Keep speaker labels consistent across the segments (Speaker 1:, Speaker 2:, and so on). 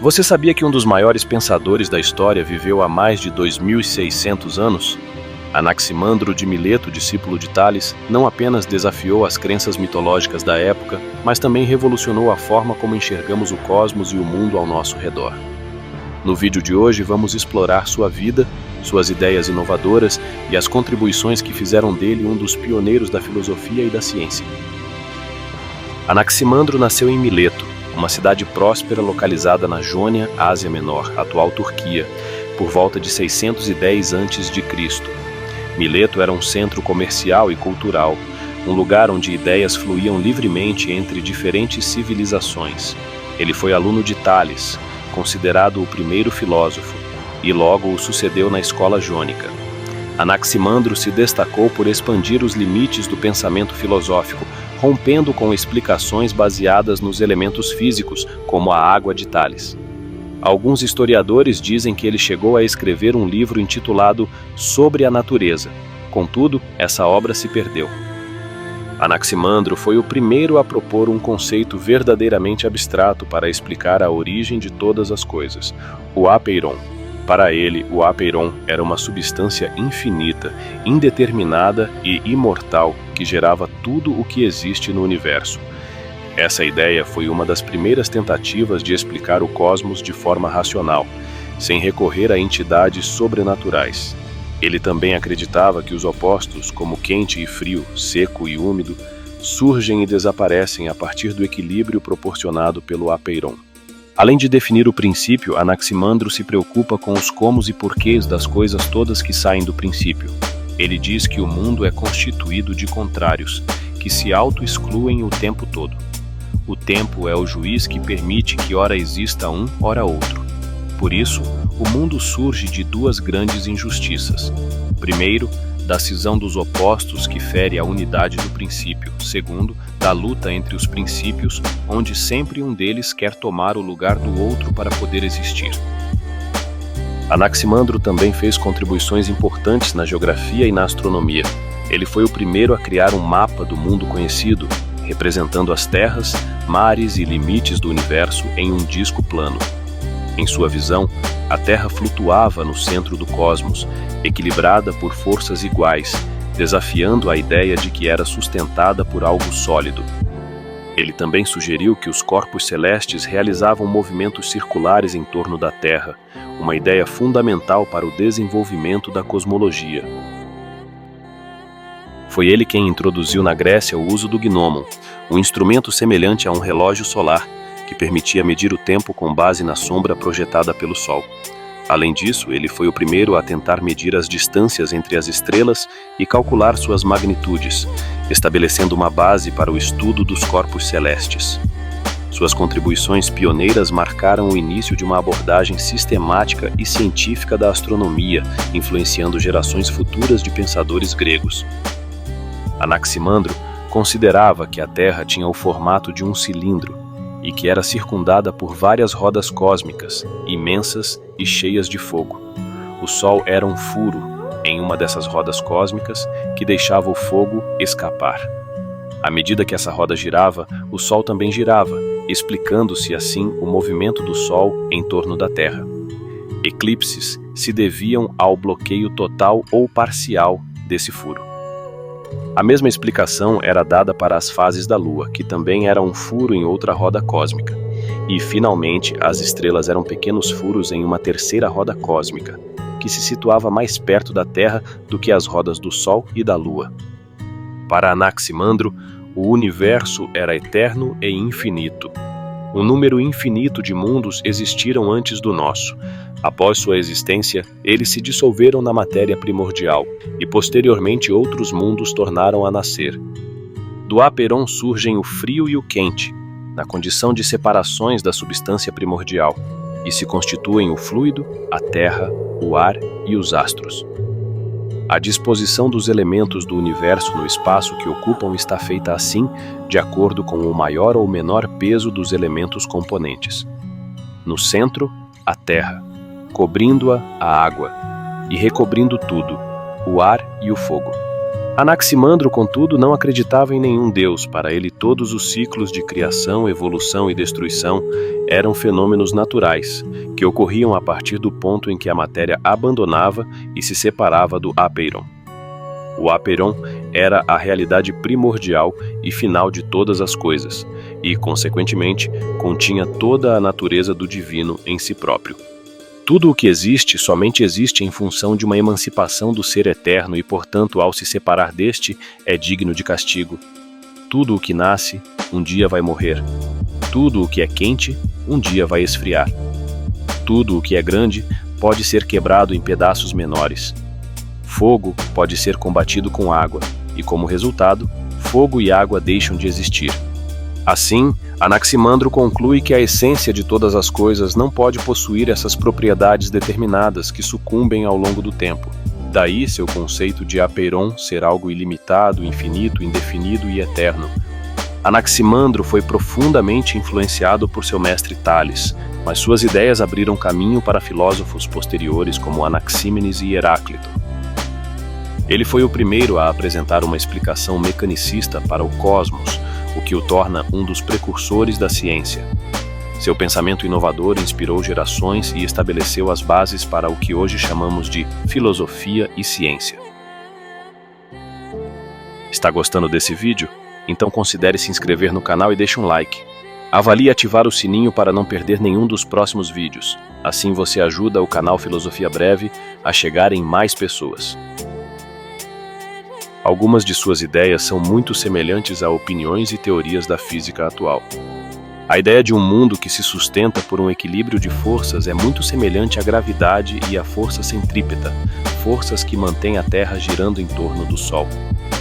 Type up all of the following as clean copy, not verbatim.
Speaker 1: Você sabia que um dos maiores pensadores da história viveu há mais de 2.600 anos? Anaximandro de Mileto, discípulo de Tales, não apenas desafiou as crenças mitológicas da época, mas também revolucionou a forma como enxergamos o cosmos e o mundo ao nosso redor. No vídeo de hoje vamos explorar sua vida, suas ideias inovadoras e as contribuições que fizeram dele um dos pioneiros da filosofia e da ciência. Anaximandro nasceu em Mileto, uma cidade próspera localizada na Jônia, Ásia Menor, atual Turquia, por volta de 610 a.C. Mileto era um centro comercial e cultural, um lugar onde ideias fluíam livremente entre diferentes civilizações. Ele foi aluno de Tales, considerado o primeiro filósofo, e logo o sucedeu na escola jônica. Anaximandro se destacou por expandir os limites do pensamento filosófico, rompendo com explicações baseadas nos elementos físicos, como a água de Tales. Alguns historiadores dizem que ele chegou a escrever um livro intitulado Sobre a Natureza. Contudo, essa obra se perdeu. Anaximandro foi o primeiro a propor um conceito verdadeiramente abstrato para explicar a origem de todas as coisas, o apeiron. Para ele, o apeiron era uma substância infinita, indeterminada e imortal que gerava tudo o que existe no universo. Essa ideia foi uma das primeiras tentativas de explicar o cosmos de forma racional, sem recorrer a entidades sobrenaturais. Ele também acreditava que os opostos, como quente e frio, seco e úmido, surgem e desaparecem a partir do equilíbrio proporcionado pelo apeiron. Além de definir o princípio, Anaximandro se preocupa com os comos e porquês das coisas todas que saem do princípio. Ele diz que o mundo é constituído de contrários, que se auto-excluem o tempo todo. O tempo é o juiz que permite que ora exista um, ora outro. Por isso, o mundo surge de duas grandes injustiças. Primeiro, da cisão dos opostos que fere a unidade do princípio. Segundo, da luta entre os princípios, onde sempre um deles quer tomar o lugar do outro para poder existir. Anaximandro também fez contribuições importantes na geografia e na astronomia. Ele foi o primeiro a criar um mapa do mundo conhecido, representando as terras, mares e limites do universo em um disco plano. Em sua visão, a Terra flutuava no centro do cosmos, equilibrada por forças iguais, desafiando a ideia de que era sustentada por algo sólido. Ele também sugeriu que os corpos celestes realizavam movimentos circulares em torno da Terra, uma ideia fundamental para o desenvolvimento da cosmologia. Foi ele quem introduziu na Grécia o uso do gnomon, um instrumento semelhante a um relógio solar, que permitia medir o tempo com base na sombra projetada pelo Sol. Além disso, ele foi o primeiro a tentar medir as distâncias entre as estrelas e calcular suas magnitudes, estabelecendo uma base para o estudo dos corpos celestes. Suas contribuições pioneiras marcaram o início de uma abordagem sistemática e científica da astronomia, influenciando gerações futuras de pensadores gregos. Anaximandro considerava que a Terra tinha o formato de um cilindro, e que era circundada por várias rodas cósmicas, imensas e cheias de fogo. O Sol era um furo em uma dessas rodas cósmicas que deixava o fogo escapar. À medida que essa roda girava, o Sol também girava, explicando-se assim o movimento do Sol em torno da Terra. Eclipses se deviam ao bloqueio total ou parcial desse furo. A mesma explicação era dada para as fases da Lua, que também era um furo em outra roda cósmica. E, finalmente, as estrelas eram pequenos furos em uma terceira roda cósmica, que se situava mais perto da Terra do que as rodas do Sol e da Lua. Para Anaximandro, o universo era eterno e infinito. Um número infinito de mundos existiram antes do nosso. Após sua existência, eles se dissolveram na matéria primordial, e posteriormente outros mundos tornaram a nascer. Do apeiron surgem o frio e o quente, na condição de separações da substância primordial, e se constituem o fluido, a terra, o ar e os astros. A disposição dos elementos do universo no espaço que ocupam está feita assim, de acordo com o maior ou menor peso dos elementos componentes. No centro, a terra, cobrindo-a a água, e recobrindo tudo, o ar e o fogo. Anaximandro, contudo, não acreditava em nenhum deus. Para ele, todos os ciclos de criação, evolução e destruição eram fenômenos naturais, que ocorriam a partir do ponto em que a matéria abandonava e se separava do apeiron. O apeiron era a realidade primordial e final de todas as coisas, e, consequentemente, continha toda a natureza do divino em si próprio. Tudo o que existe somente existe em função de uma emancipação do ser eterno e, portanto, ao se separar deste, é digno de castigo. Tudo o que nasce, um dia vai morrer. Tudo o que é quente, um dia vai esfriar. Tudo o que é grande pode ser quebrado em pedaços menores. Fogo pode ser combatido com água, e, como resultado, fogo e água deixam de existir. Assim, Anaximandro conclui que a essência de todas as coisas não pode possuir essas propriedades determinadas que sucumbem ao longo do tempo. Daí seu conceito de apeiron ser algo ilimitado, infinito, indefinido e eterno. Anaximandro foi profundamente influenciado por seu mestre Tales, mas suas ideias abriram caminho para filósofos posteriores como Anaxímenes e Heráclito. Ele foi o primeiro a apresentar uma explicação mecanicista para o cosmos, o que o torna um dos precursores da ciência. Seu pensamento inovador inspirou gerações e estabeleceu as bases para o que hoje chamamos de filosofia e ciência. Está gostando desse vídeo? Então considere se inscrever no canal e deixe um like. Avalie ativar o sininho para não perder nenhum dos próximos vídeos. Assim você ajuda o canal Filosofia Breve a chegar em mais pessoas. Algumas de suas ideias são muito semelhantes a opiniões e teorias da física atual. A ideia de um mundo que se sustenta por um equilíbrio de forças é muito semelhante à gravidade e à força centrípeta, forças que mantêm a Terra girando em torno do Sol.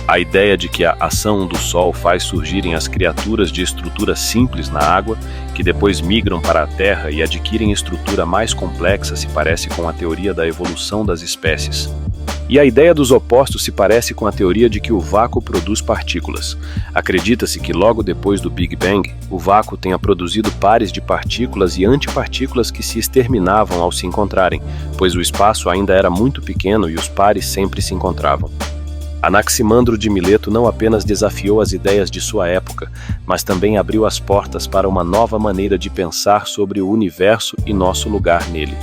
Speaker 1: A ideia de que a ação do Sol faz surgirem as criaturas de estrutura simples na água, que depois migram para a Terra e adquirem estrutura mais complexa, se parece com a teoria da evolução das espécies. E a ideia dos opostos se parece com a teoria de que o vácuo produz partículas. Acredita-se que logo depois do Big Bang, o vácuo tenha produzido pares de partículas e antipartículas que se exterminavam ao se encontrarem, pois o espaço ainda era muito pequeno e os pares sempre se encontravam. Anaximandro de Mileto não apenas desafiou as ideias de sua época, mas também abriu as portas para uma nova maneira de pensar sobre o universo e nosso lugar nele.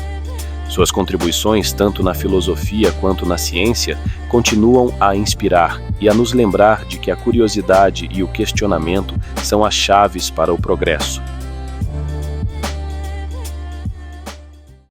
Speaker 1: Suas contribuições, tanto na filosofia quanto na ciência, continuam a inspirar e a nos lembrar de que a curiosidade e o questionamento são as chaves para o progresso.